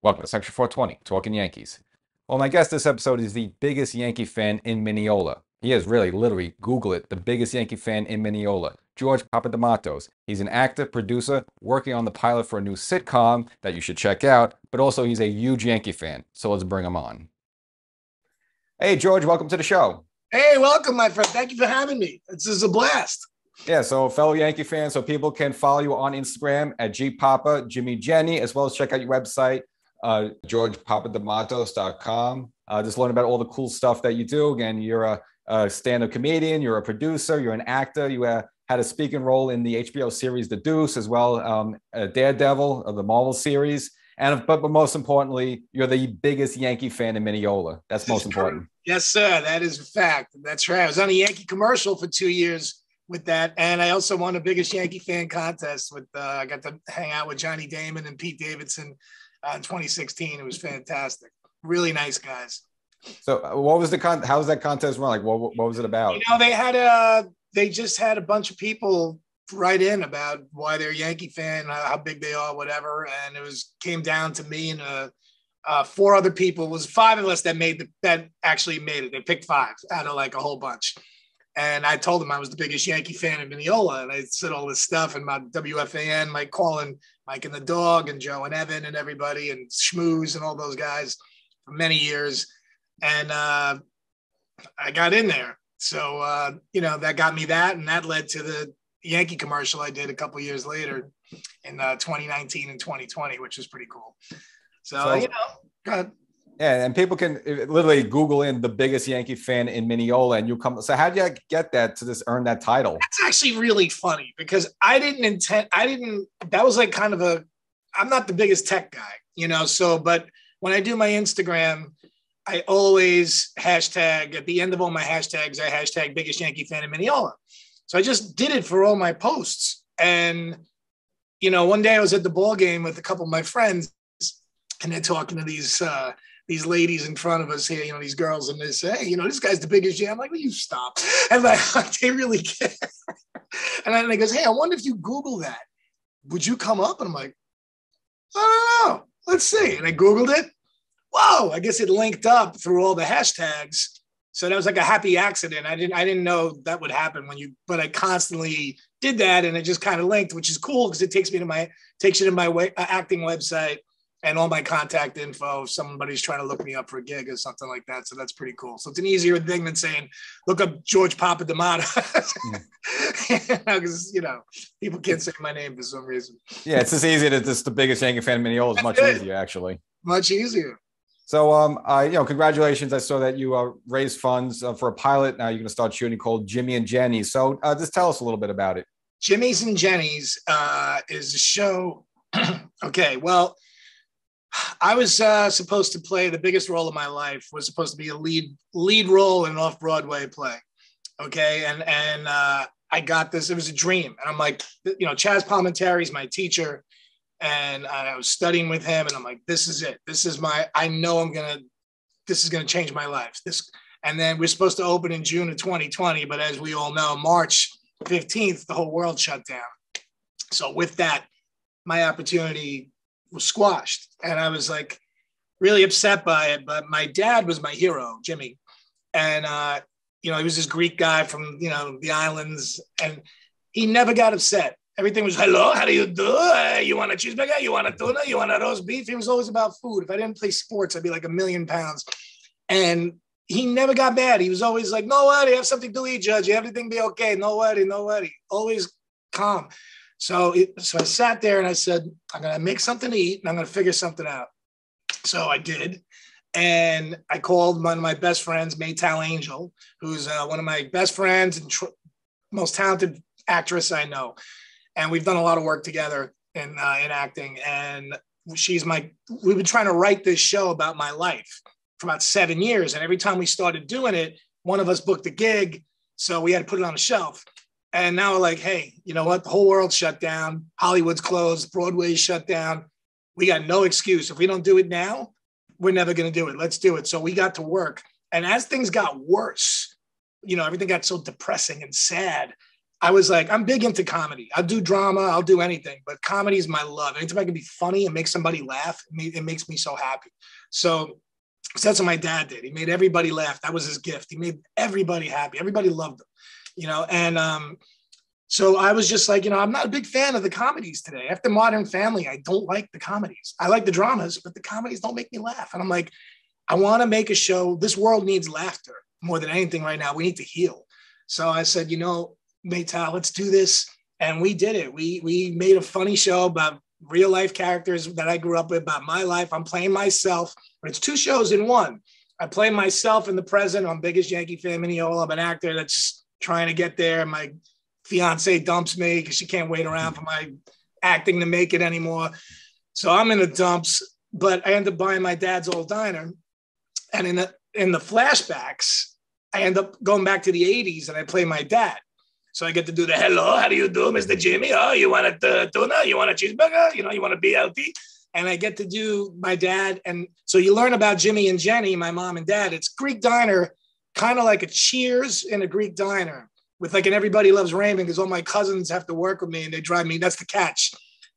Welcome to Section 420, Talkin Yankees. Well, my guest this episode is the biggest Yankee fan in Mineola. He is really, literally, Google it, the biggest Yankee fan in Mineola. George Papadimatos. He's an actor, producer, working on the pilot for a new sitcom that you should check out, but also he's a huge Yankee fan. So let's bring him on. Hey, George, welcome to the show. Hey, welcome, my friend. Thank you for having me. This is a blast. Yeah, so fellow Yankee fans, so people can follow you on Instagram at GPapa, Jimmy Jenny, as well as check out your website, GeorgePapadimatos.com. Just learn about all the cool stuff that you do. Again, you're a stand-up comedian, you're a producer, you're an actor. You had a speaking role in the HBO series The Deuce, as well Daredevil of the Marvel series. But most importantly, you're the biggest Yankee fan in Mineola. That's most important. Yes, sir. That is a fact. That's right. I was on a Yankee commercial for 2 years with that. And I also won the biggest Yankee fan contest with, I got to hang out with Johnny Damon and Pete Davidson in 2016. It was fantastic. Really nice guys. So what was how was that contest run? Like, what was it about? You know, they just had a bunch of people write in about why they're a Yankee fan, how big they are, whatever. And came down to me and four other people. It was five of us that actually made it. They picked five out of like a whole bunch. And I told them I was the biggest Yankee fan in Mineola. And I said all this stuff and my WFAN, Mike calling Mike and the dog and Joe and Evan and everybody and Schmooze and all those guys for many years. And I got in there. So, that got me that. And that led to the Yankee commercial I did a couple of years later in 2019 and 2020, which was pretty cool. So go ahead. Yeah, and people can literally Google in the biggest Yankee fan in Mineola, and you come. So how did you get that to earn that title? That's actually really funny because that was like kind of I'm not the biggest tech guy, but when I do my Instagram, I always hashtag at the end of all my hashtags, I hashtag biggest Yankee fan in Mineola. So I just did it for all my posts. And, one day I was at the ball game with a couple of my friends and they're talking to these ladies in front of us here, these girls, and they say, hey, this guy's the biggest Yankee. I'm like, will you stop? And they really care. And then they goes, hey, I wonder if you Google that, would you come up? And I'm like, I don't know. Let's see. And I Googled it. Whoa, I guess it linked up through all the hashtags. So that was like a happy accident. I didn't know that would happen but I constantly did that and it just kind of linked, which is cool because it takes you to my acting website and all my contact info if somebody's trying to look me up for a gig or something like that. So that's pretty cool. So it's an easier thing than saying, look up George Papadimatos. Because, people can't say my name for some reason. Yeah, it's just easy to just the biggest Yankee fan in Mineola is much easier, actually. Much easier. So, congratulations. I saw that you raised funds for a pilot. Now you're going to start shooting called Jimmy and Jenny. So just tell us a little bit about it. Jimmy's and Jenny's is a show. Okay, well, I was supposed to play the biggest role of my life, was supposed to be a lead role in an off-Broadway play. Okay, and I got this. It was a dream. And I'm like, Chaz Palminteri's my teacher. And I was studying with him and I'm like, this is it. This is this is going to change my life. And then we're supposed to open in June of 2020. But as we all know, March 15th, the whole world shut down. So with that, my opportunity was squashed. And I was like really upset by it. But my dad was my hero, Jimmy. And, he was this Greek guy from, the islands. And he never got upset. Everything was, hello, how do you do? You want a cheeseburger? You want a tuna? You want a roast beef? It was always about food. If I didn't play sports, I'd be like 1,000,000 pounds. And he never got mad. He was always like, no worry, have something to eat, Judge. Everything be okay. No worry, no worry. Always calm. So I sat there and I said, I'm going to make something to eat and I'm going to figure something out. So I did. And I called one of my best friends, Maytal Angel, who's one of my best friends and most talented actress I know. And we've done a lot of work together in acting. And we've been trying to write this show about my life for about 7 years. And every time we started doing it, one of us booked a gig. So we had to put it on a shelf. And now we're like, hey, you know what? The whole world's shut down. Hollywood's closed. Broadway's shut down. We got no excuse. If we don't do it now, we're never going to do it. Let's do it. So we got to work. And as things got worse, everything got so depressing and sad. I was like, I'm big into comedy. I'll do drama. I'll do anything, but comedy is my love. Anytime I can be funny and make somebody laugh, it makes me so happy. So that's what my dad did. He made everybody laugh. That was his gift. He made everybody happy. Everybody loved him, and so I was just like, I'm not a big fan of the comedies today. After Modern Family, I don't like the comedies. I like the dramas, but the comedies don't make me laugh. And I'm like, I want to make a show. This world needs laughter more than anything right now. We need to heal. So I said, Maytal, let's do this. And we did it. We made a funny show about real life characters that I grew up with, about my life. I'm playing myself, but it's 2 shows in one. I play myself in the present. I'm biggest Yankee fan, Mineola. I'm an actor that's trying to get there. My fiance dumps me because she can't wait around for my acting to make it anymore. So I'm in the dumps, but I end up buying my dad's old diner. And in the flashbacks, I end up going back to the 80s and I play my dad. So I get to do the hello, how do you do, Mr. Jimmy? Oh, you want a tuna? You want a cheeseburger? You want a BLT? And I get to do my dad. And so you learn about Jimmy and Jenny, my mom and dad. It's Greek diner, kind of like a Cheers in a Greek diner with like an Everybody Loves Raymond, because all my cousins have to work with me and they drive me. That's the catch,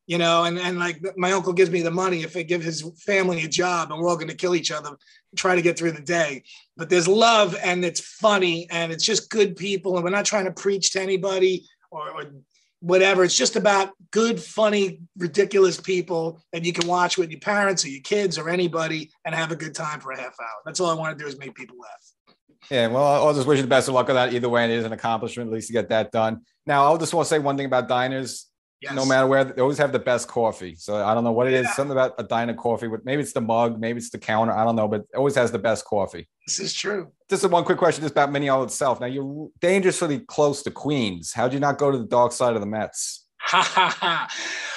and like my uncle gives me the money if I give his family a job, and we're all going to kill each other, try to get through the day. But there's love and it's funny and it's just good people. And we're not trying to preach to anybody or whatever. It's just about good, funny, ridiculous people that you can watch with your parents or your kids or anybody and have a good time for a half hour. That's all I want to do is make people laugh. Yeah, well, I'll just wish you the best of luck with that either way. And it is an accomplishment, at least to get that done. Now, I'll just want to say one thing about diners. Yes. No matter where, they always have the best coffee. So I don't know what it is. Something about a diner coffee. Maybe it's the mug, maybe it's the counter. I don't know, but it always has the best coffee. This is true. Just one quick question just about Mineola itself. Now, you're dangerously close to Queens. How'd you not go to the dark side of the Mets?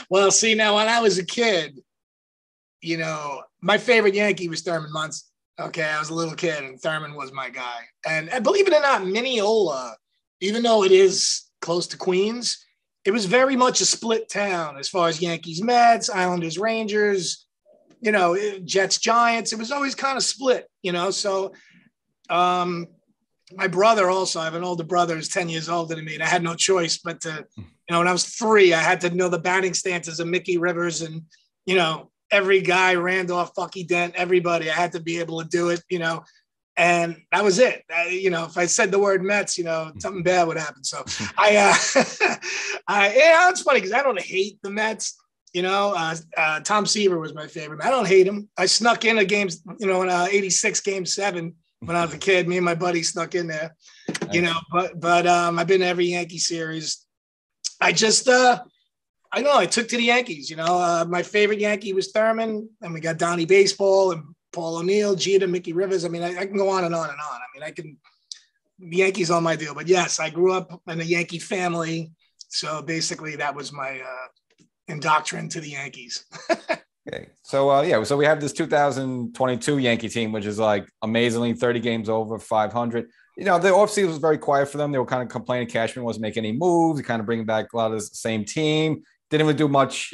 Well, see, now when I was a kid, my favorite Yankee was Thurman Munson. Okay, I was a little kid and Thurman was my guy. And believe it or not, Mineola, even though it is close to Queens, it was very much a split town as far as Yankees, Mets, Islanders, Rangers, Jets, Giants. It was always kind of split, So my brother also, I have an older brother who's 10 years older than me, and I had no choice but to, when I was 3, I had to know the batting stances of Mickey Rivers and, every guy, Randolph, Bucky Dent, everybody. I had to be able to do it, and that was it. If I said the word Mets, something bad would happen. So it's funny because I don't hate the Mets. Tom Seaver was my favorite. I don't hate him. I snuck in a game, in 86 Game 7 when I was a kid. Me and my buddy snuck in there, but I've been to every Yankee series. I just, I took to the Yankees. My favorite Yankee was Thurman, and we got Donnie Baseball and Paul O'Neill, Jeter, Mickey Rivers. I mean, I can go on and on and on. I mean, the Yankees on my deal. But yes, I grew up in a Yankee family. So basically that was my indoctrination to the Yankees. Okay. So, so we have this 2022 Yankee team, which is like amazingly 30 games over 500. The offseason was very quiet for them. They were kind of complaining Cashman wasn't making any moves. Kind of bringing back a lot of the same team. Didn't really do much,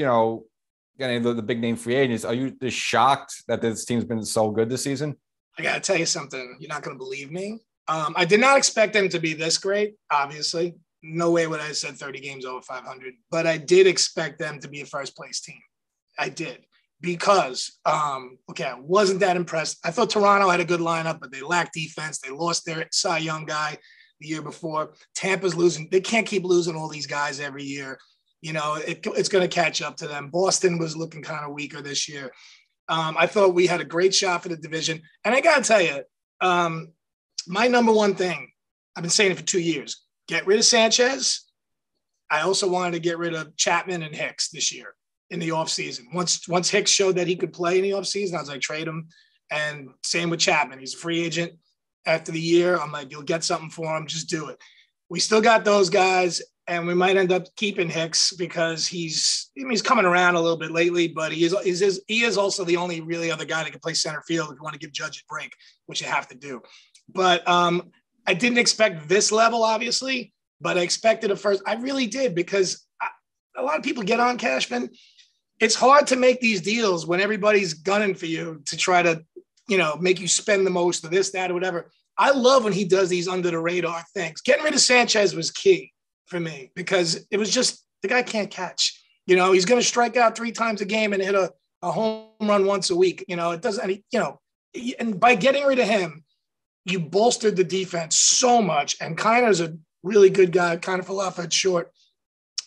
getting the big name free agents. Are you just shocked that this team's been so good this season? I got to tell you something. You're not going to believe me. I did not expect them to be this great, obviously. No way would I have said 30 games over 500. But I did expect them to be a first-place team. I did. Because, I wasn't that impressed. I thought Toronto had a good lineup, but they lacked defense. They lost their Cy Young guy the year before. Tampa's losing. They can't keep losing all these guys every year. It's going to catch up to them. Boston was looking kind of weaker this year. I thought we had a great shot for the division. And I got to tell you, my number one thing, I've been saying it for 2 years, get rid of Sanchez. I also wanted to get rid of Chapman and Hicks this year in the offseason. Once Hicks showed that he could play in the offseason, I was like, trade him. And same with Chapman. He's a free agent after the year. I'm like, you'll get something for him. Just do it. We still got those guys. And we might end up keeping Hicks because he's coming around a little bit lately, but he is also the only really other guy that can play center field if you want to give Judge a break, which you have to do. But I didn't expect this level, obviously, but I expected a first. I really did because a lot of people get on Cashman. It's hard to make these deals when everybody's gunning for you to try to, make you spend the most of this, that, or whatever. I love when he does these under the radar things. Getting rid of Sanchez was key. for me because it was just the guy can't catch. He's going to strike out 3 times a game and hit a home run once a week. It doesn't, and by getting rid of him, you bolstered the defense so much. And Kiner's a really good guy, kind of Falafa at short.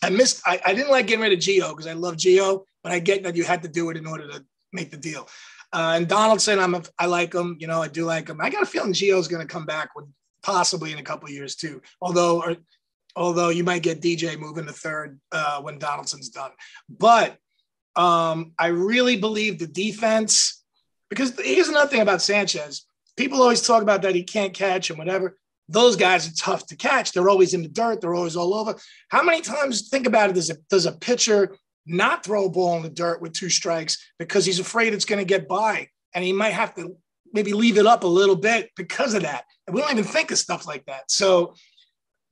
I didn't like getting rid of Gio because I love Gio, but I get that you had to do it in order to make the deal. And Donaldson, I like him. I do like him. I got a feeling Gio's going to come back possibly in a couple of years too. Although you might get DJ moving to third when Donaldson's done. But I really believe the defense, because here's another thing about Sanchez. People always talk about that he can't catch and whatever. Those guys are tough to catch. They're always in the dirt. They're always all over. How many times, think about it, does a pitcher not throw a ball in the dirt with 2 strikes because he's afraid it's going to get by, and he might have to maybe leave it up a little bit because of that. And we don't even think of stuff like that. So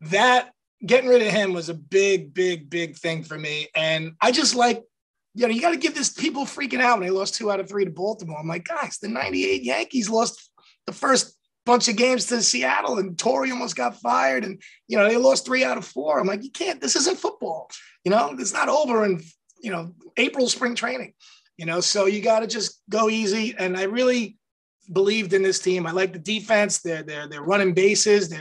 that getting rid of him was a big, big, big thing for me. And I just like, you got to give this people freaking out when they lost 2 out of 3 to Baltimore. I'm like, guys, the 98 Yankees lost the first bunch of games to Seattle and Torrey almost got fired. And, they lost 3 out of 4. I'm like, you can't, this isn't football. It's not over in, April spring training, so you got to just go easy. And I really believed in this team. I like the defense. They're running bases.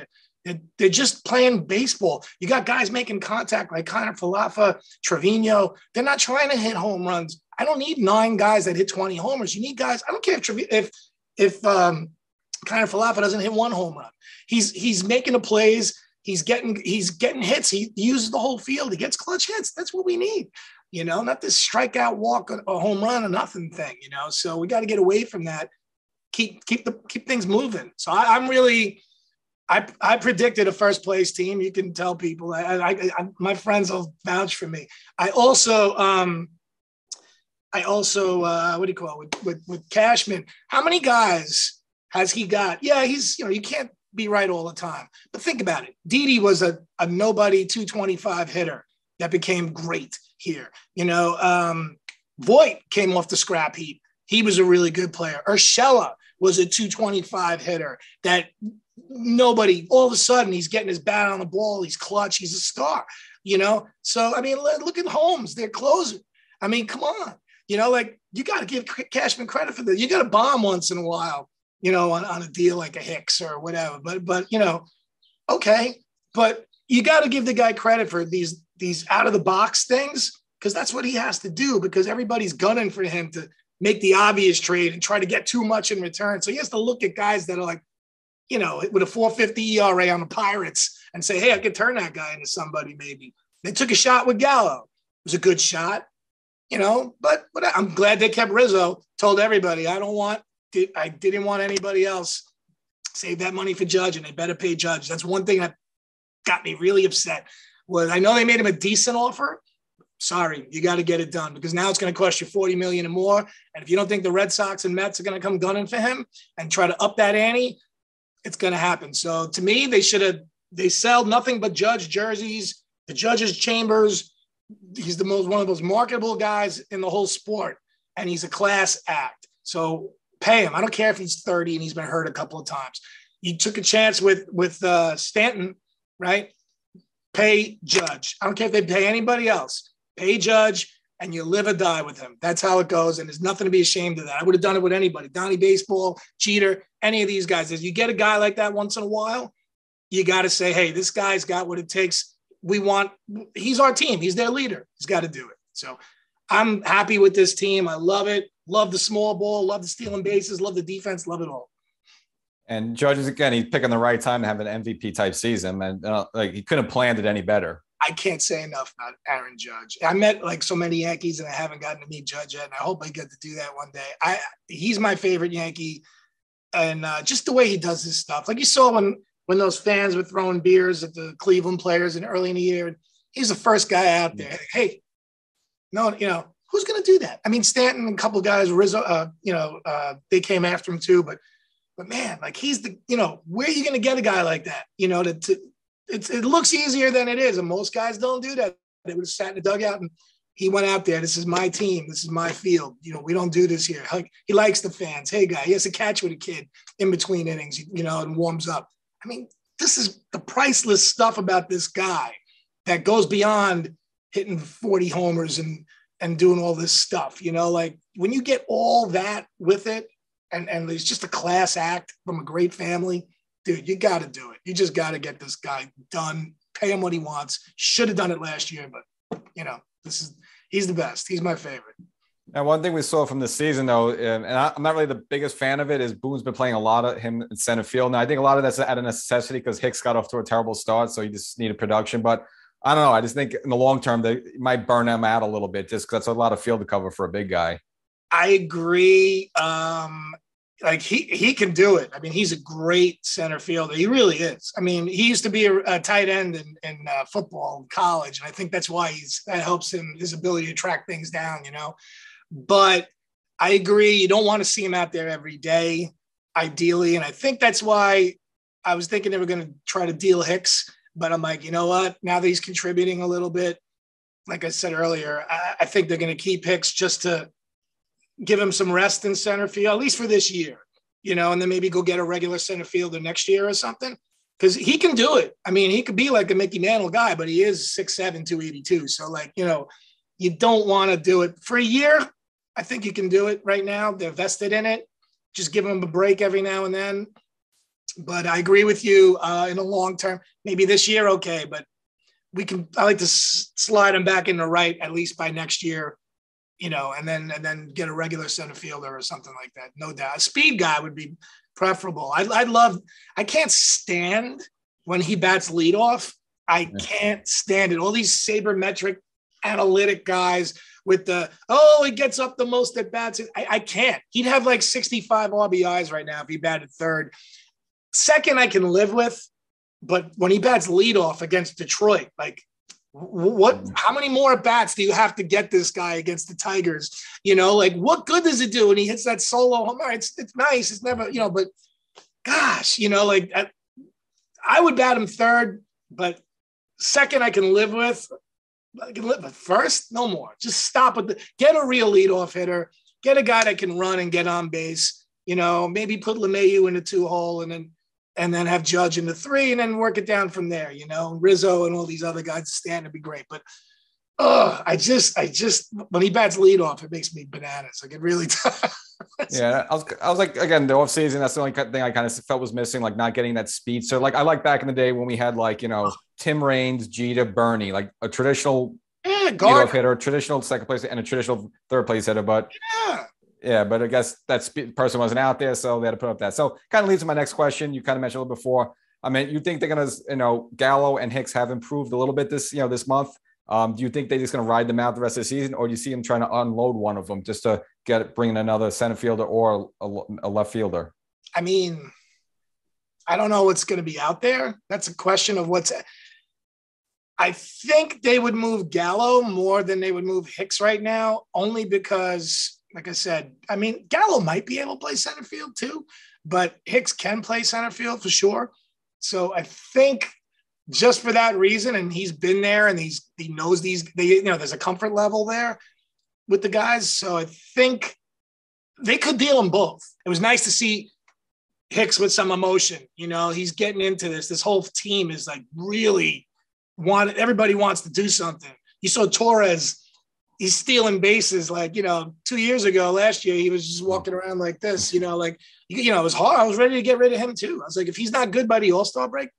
They're just playing baseball. You got guys making contact like Kiner Falefa, Trevino. They're not trying to hit home runs. I don't need 9 guys that hit 20 homers. You need guys. I don't care if Kiner Falefa doesn't hit 1 home run. He's making the plays. He's getting hits. He uses the whole field. He gets clutch hits. That's what we need. Not this strikeout, walk, a home run, or nothing thing. So we got to get away from that. Keep things moving. So I'm really. I predicted a first place team. You can tell people. My friends will vouch for me. I also what do you call it with Cashman? How many guys has he got? Yeah, he's you can't be right all the time. But think about it. Didi was a nobody 225 hitter that became great here. Voit came off the scrap heap. He was a really good player. Urshela was a 225 hitter that nobody, all of a sudden he's getting his bat on the ball. He's clutch. He's a star, So, look at Holmes. They're closing. Come on, like you got to give Cashman credit for that. You got to bomb once in a while, on a deal like a Hicks or whatever, but okay. But you got to give the guy credit for these out of the box things, because that's what he has to do, because everybody's gunning for him to make the obvious trade and try to get too much in return. So he has to look at guys that are like, with a 4.50 ERA on the Pirates and say, hey, I could turn that guy into somebody maybe. They took a shot with Gallo. It was a good shot, but I'm glad they kept Rizzo, told everybody, I didn't want anybody else. Save that money for Judge, and they better pay Judge. That's one thing that got me really upset. Was I know they made him a decent offer. Sorry, you got to get it done, because now it's going to cost you $40 million and more. And if you don't think the Red Sox and Mets are going to come gunning for him and try to up that ante, it's going to happen. So to me, they sell nothing but Judge jerseys, the Judge's chambers. He's one of those marketable guys in the whole sport, and he's a class act. So pay him. I don't care if he's 30 and he's been hurt a couple of times. You took a chance with Stanton, right? Pay Judge. I don't care if they pay anybody else. Pay Judge, and you live or die with him. That's how it goes, and there's nothing to be ashamed of that. I would have done it with anybody. Donnie Baseball, Jeter, any of these guys. If you get a guy like that once in a while, you got to say, hey, this guy's got what it takes. He's our team. He's their leader. He's got to do it. So I'm happy with this team. I love it. Love the small ball. Love the stealing bases. Love the defense. Love it all. And Judge is, again, he's picking the right time to have an MVP type season. And he couldn't have planned it any better. I can't say enough about Aaron Judge. I met so many Yankees, and I haven't gotten to meet Judge yet. And I hope I get to do that one day. He's my favorite Yankee. And just the way he does his stuff. Like you saw when those fans were throwing beers at the Cleveland players and early in the year, he's the first guy out there. Hey, no, who's going to do that? Stanton and a couple of guys, Rizzo, they came after him too. But man, like he's where are you going to get a guy like that? It looks easier than it is. And most guys don't do that. They would have sat in the dugout, and he went out there. This is my team. This is my field. We don't do this here. He likes the fans. Hey, guy, he has a catch with a kid in between innings, and warms up. This is the priceless stuff about this guy that goes beyond hitting 40 homers and doing all this stuff. You know, like when you get all that with it, and there's just a class act from a great family, dude, you got to do it. You just got to get this guy done, pay him what he wants. Should have done it last year, but you know, he's the best. He's my favorite. And one thing we saw from the season, though, and I'm not really the biggest fan of it, is Boone's been playing a lot of him in center field. Now, I think a lot of that's out of necessity because Hicks got off to a terrible start, so he just needed production. But I don't know. I just think in the long term, they might burn him out a little bit just because that's a lot of field to cover for a big guy. I agree. Like he can do it. I mean, he's a great center fielder. He really is. I mean, he used to be a tight end in football in college, and I think that's why that helps him, his ability to track things down, you know. But I agree. You don't want to see him out there every day, ideally, and I think that's why I was thinking they were going to try to deal Hicks. But I'm like, you know what? Now that he's contributing a little bit, like I said earlier, I think they're going to keep Hicks just to give him some rest in center field, at least for this year, you know, and then maybe go get a regular center fielder next year or something, because he can do it. I mean, he could be like a Mickey Mantle guy, but he is 6'7", 282. So, like, you know, you don't want to do it for a year. I think you can do it right now. They're vested in it. Just give him a break every now and then. But I agree with you in the long term. Maybe this year, okay, but I like to slide him back in the right at least by next year, you know, and then get a regular center fielder or something like that. No doubt. A speed guy would be preferable. I can't stand when he bats leadoff. I can't stand it. All these sabermetric analytic guys with he gets up the most at bats. I can't. He'd have like 65 RBIs right now if he batted third. Second, I can live with, but when he bats leadoff against Detroit, like, how many more at bats do you have to get this guy against the Tigers? You know, like, what good does it do when he hits that solo home run? It's nice. It's never, you know, but gosh, you know, like I would bat him third, but second I can live with. But first, no more. Just stop with get a real leadoff hitter, get a guy that can run and get on base. You know, maybe put LeMahieu in the 2-hole and then have Judge in the 3 and then work it down from there. You know, Rizzo and all these other guys stand to be great. But I just when he bats leadoff, it makes me bananas. Like, it really does. Yeah, I was like, again, the offseason, that's the only thing I kind of felt was missing, like not getting that speed. So, like, I like back in the day when we had, like, you know, Tim Raines, Jeter, Bernie, like a traditional leadoff hitter, a traditional second place, and a traditional third place hitter. But but I guess that person wasn't out there, so they had to put up that. So, kind of leads to my next question. You kind of mentioned a little before. I mean, you think they're going to, you know, Gallo and Hicks have improved a little bit this month? Do you think they're just going to ride them out the rest of the season, or do you see them trying to unload one of them just to bring in another center fielder or a left fielder? I mean, I don't know what's going to be out there. That's a question of I think they would move Gallo more than they would move Hicks right now, only because, like I said, I mean, Gallo might be able to play center field too, but Hicks can play center field for sure. So I think just for that reason, and he's been there and he knows there's a comfort level there with the guys. So I think they could deal them both. It was nice to see Hicks with some emotion. You know, he's getting into this. This whole team is like really everybody wants to do something. You saw Torres, he's stealing bases. Like, you know, 2 years ago, last year, he was just walking around like this, you know, like, you know, it was hard. I was ready to get rid of him too. I was like, if he's not good by the All-Star break,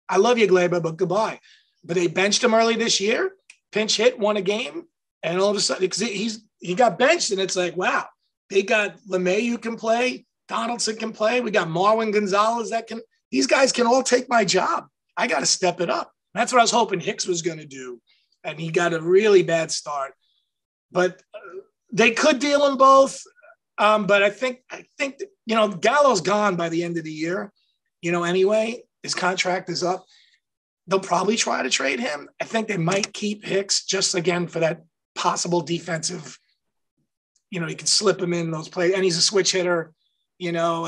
I love you, Glaber, but goodbye. But they benched him early this year, pinch hit, won a game, and all of a sudden, because he got benched, and it's like, wow, they got LeMahieu who can play, Donaldson can play, we got Marwin Gonzalez these guys can all take my job. I got to step it up. That's what I was hoping Hicks was going to do, and he got a really bad start. But they could deal them both. But I think you know, Gallo's gone by the end of the year. You know, anyway, his contract is up. They'll probably try to trade him. I think they might keep Hicks just again for that possible defensive. You know, you can slip him in those plays, and he's a switch hitter. You know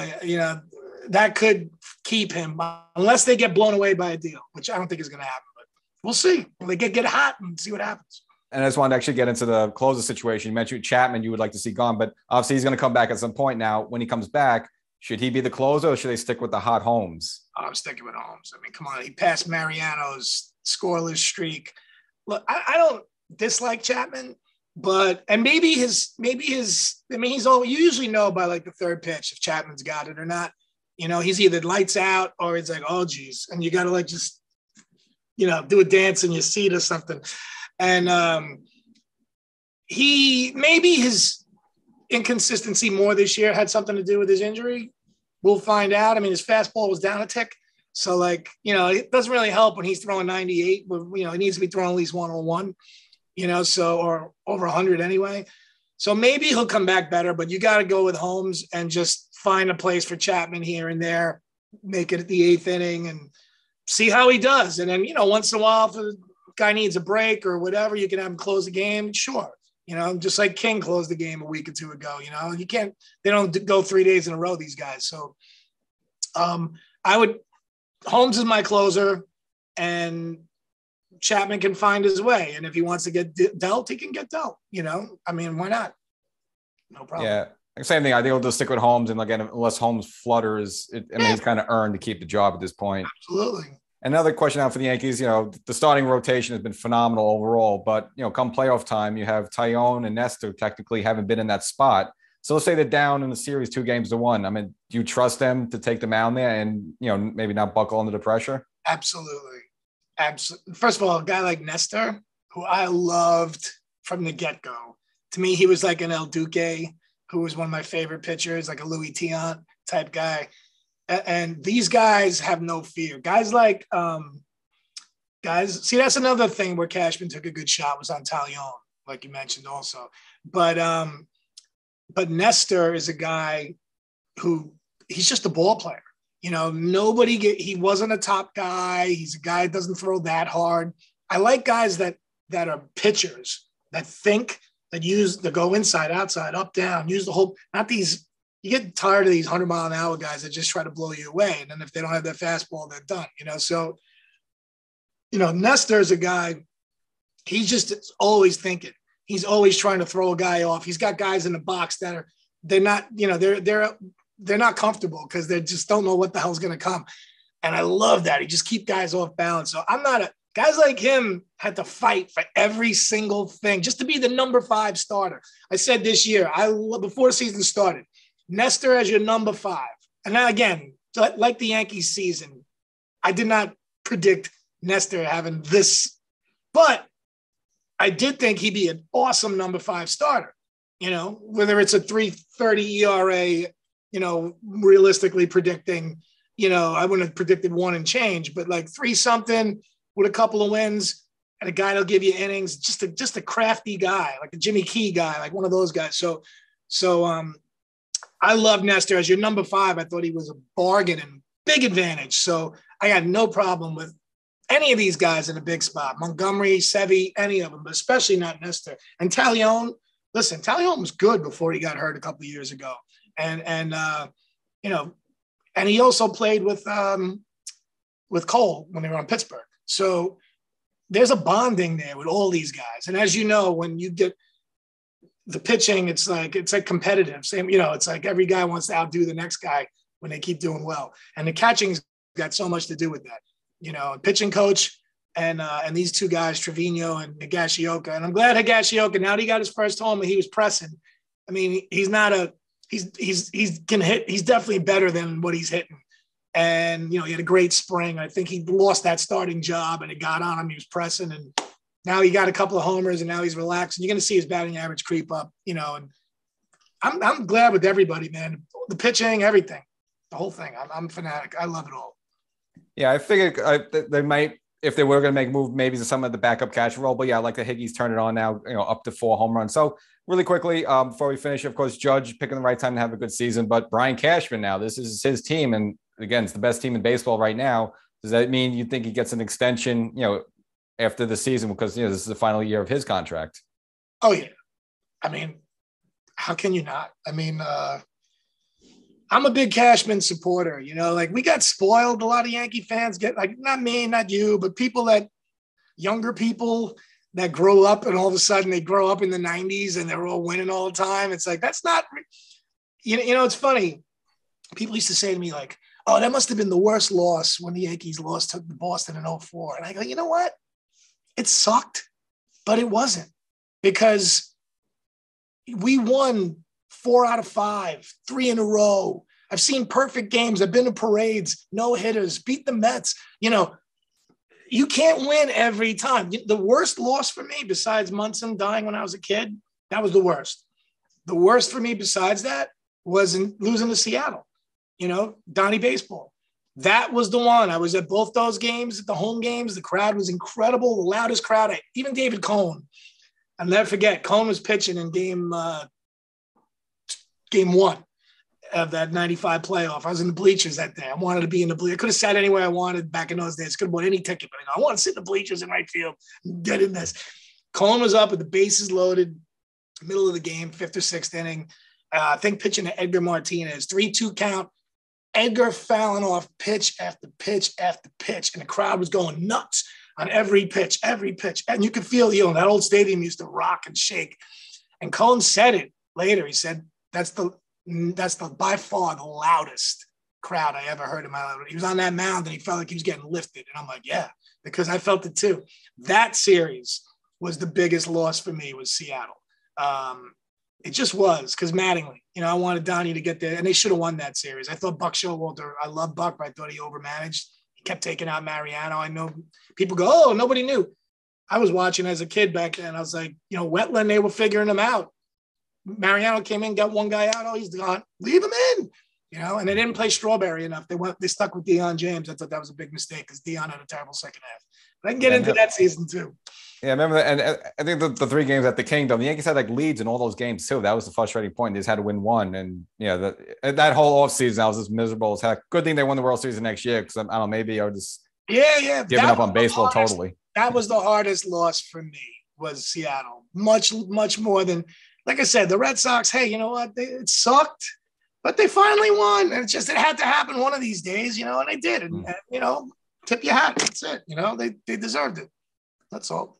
that could keep him unless they get blown away by a deal, which I don't think is going to happen. But we'll see. They get hot and see what happens. And I just wanted to actually get into the closer situation. You mentioned Chapman you would like to see gone, but obviously he's going to come back at some point now. When he comes back, should he be the closer or should they stick with the hot Holmes? I'm sticking with Holmes. I mean, come on. He passed Mariano's scoreless streak. look, I don't dislike Chapman, and maybe his, I mean, he's all, you usually know by like the third pitch if Chapman's got it or not. You know, he's either lights out or it's like, oh, geez. And you got to like just, you know, do a dance in your seat or something. And maybe his inconsistency more this year had something to do with his injury. We'll find out. I mean, his fastball was down a tick. So, like, you know, it doesn't really help when he's throwing 98, but, you know, he needs to be throwing at least 101, you know, so, or over 100 anyway. So maybe he'll come back better, but you got to go with Holmes and just find a place for Chapman here and there, make it at the 8th inning and see how he does. And then, you know, once in a while, if the guy needs a break or whatever, you can have him close the game. Sure. You know, just like King closed the game a week or two ago, you know, they don't go 3 days in a row, these guys. So Holmes is my closer and Chapman can find his way. And if he wants to get dealt, he can get dealt, you know, I mean, why not? No problem. Yeah. Same thing. I think we'll just stick with Holmes, and again, unless Holmes flutters, he's kind of earned to keep the job at this point. Absolutely. Another question out for the Yankees, you know, the starting rotation has been phenomenal overall, but, you know, come playoff time, you have Taillon and Nestor technically haven't been in that spot. So let's say they're down in the series 2-1. I mean, do you trust them to take the mound there and, you know, maybe not buckle under the pressure? Absolutely. Absolutely. First of all, a guy like Nestor, who I loved from the get-go. To me, he was like an El Duque, who was one of my favorite pitchers, like a Louis Tiant type guy. And these guys have no fear. Guys like see, that's another thing where Cashman took a good shot was on Taillon, like you mentioned also. But Nestor is a guy who he's just a ball player. You know, he wasn't a top guy. He's a guy that doesn't throw that hard. I like guys that are pitchers that think, that go inside, outside, up, down, use the whole, not these, you get tired of these 100-mile-an-hour guys that just try to blow you away. And then if they don't have that fastball, they're done, you know? So, you know, Nestor is a guy, he's just always thinking. He's always trying to throw a guy off. He's got guys in the box that they're not, you know, they're not comfortable because they just don't know what the hell's going to come. And I love that. He just keep guys off balance. So guys like him had to fight for every single thing just to be the number 5 starter. I said this year, before the season started, Nestor as your number 5. And now again, like the Yankees season, I did not predict Nestor having this, but I did think he'd be an awesome number 5 starter, you know, whether it's a 3.30 ERA, you know, realistically predicting, you know, I wouldn't have predicted 1 and change, but like 3-something with a couple of wins and a guy that'll give you innings, just a crafty guy, like a Jimmy Key guy, like one of those guys. So I love Nestor as your number 5. I thought he was a bargain and big advantage. So I had no problem with any of these guys in a big spot. Montgomery, Sevy, any of them, but especially not Nestor. And Taillon, listen, Taillon was good before he got hurt a couple of years ago. And you know, and he also played with Cole when they were on Pittsburgh. So there's a bonding there with all these guys. And as you know, when you get the pitching, it's like competitive. Same, you know, it's like every guy wants to outdo the next guy when they keep doing well. And the catching's got so much to do with that. You know, pitching coach and these 2 guys, Trevino and Higashioka. And I'm glad Higashioka, now that he got his first home and he was pressing. I mean, he's definitely better than what he's hitting. And, you know, he had a great spring. I think he lost that starting job and it got on him. He was pressing and now he got a couple of homers and now he's relaxed. And you're going to see his batting average creep up, you know, and I'm glad with everybody, man. The pitching, everything, the whole thing. I'm fanatic. I love it all. Yeah, I figured they might, if they were going to make a move, maybe to some of the backup catcher role. But yeah, I like the Higgies turn it on now, you know, up to 4 home runs. So really quickly, before we finish, of course, Judge picking the right time to have a good season. But Brian Cashman now, this is his team. And again, it's the best team in baseball right now. Does that mean you think he gets an extension, you know, after the season? Because, you know, this is the final year of his contract. Oh, yeah. I mean, how can you not? I mean, I'm a big Cashman supporter, you know, like we got spoiled. A lot of Yankee fans get, like, not me, not you, but younger people that grow up and all of a sudden they grow up in the 90s and they're all winning all the time. It's like, that's not, you know, it's funny. People used to say to me like, oh, that must have been the worst loss when the Yankees lost to Boston in 2004. And I go, you know what? It sucked. but it wasn't, because we won 4 out of 5, 3 in a row. I've seen perfect games. I've been to parades, no hitters, beat the Mets. You know, you can't win every time. The worst loss for me, besides Munson dying when I was a kid, that was the worst. The worst for me besides that was losing to Seattle, you know, Donnie Baseball. That was the one. I was at both those games, at the home games. The crowd was incredible, the loudest crowd. Even David Cohn, I'll never forget, Cohn was pitching in game 1 of that 95 playoff. I was in the bleachers that day. I wanted to be in the bleachers. I could have sat anywhere I wanted back in those days. Could have bought any ticket, but I want to sit in the bleachers in right field and get in this. Cohn was up with the bases loaded, middle of the game, 5th or 6th inning. I think pitching to Edgar Martinez, 3-2 count. Edgar fouling off pitch after pitch after pitch, and the crowd was going nuts on every pitch. And you could feel, you know, that old stadium used to rock and shake. And Cohn said it later. He said, that's the by far the loudest crowd I ever heard in my life. He was on that mound and he felt like he was getting lifted. And I'm like, yeah, because I felt it too. That series was the biggest loss for me, was Seattle. It just was, because Mattingly, you know, I wanted Donnie to get there, and they should have won that series. I thought Buck Showalter, I love Buck, but I thought he overmanaged. He kept taking out Mariano. I know people go, oh, nobody knew. I was watching as a kid back then. I was like, you know, Wetland, they were figuring him out. Mariano came in, got one guy out. Oh, he's gone. Leave him in, you know, and they didn't play Strawberry enough. They stuck with Deion James. I thought that was a big mistake, because Deion had a terrible second half. But I can get into that season too. Yeah, I remember that. And I think the 3 games at the Kingdom, the Yankees had like leads in all those games too. That was the frustrating point. They just had to win one. And yeah, that whole offseason, I was just miserable as heck. Good thing they won the World Series the next year, because I don't know, maybe I was just giving up on baseball totally. That was the hardest loss for me, was Seattle. Much more than, like I said, the Red Sox, hey, you know what? It sucked, but they finally won. And it had to happen one of these days, you know, and they did. And you know, tip your hat. That's it. You know, they deserved it. That's all.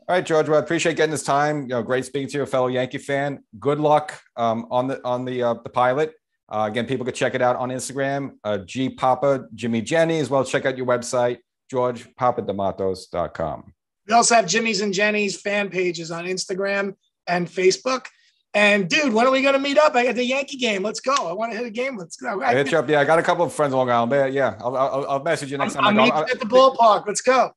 All right, George. Well, I appreciate getting this time. You know, great speaking to you, a fellow Yankee fan. Good luck on the pilot. Again, people can check it out on Instagram, G Papa Jimmy Jenny, as well as check out your website, GeorgePapadimatos.com. We also have Jimmy's and Jenny's fan pages on Instagram and Facebook. And dude, when are we going to meet up? I got the Yankee game. Let's go. I want to hit a game. Let's go. I hit you up. Yeah, I got a couple of friends along around there. Yeah, I'll message you next time. I'll meet you at the ballpark. Let's go.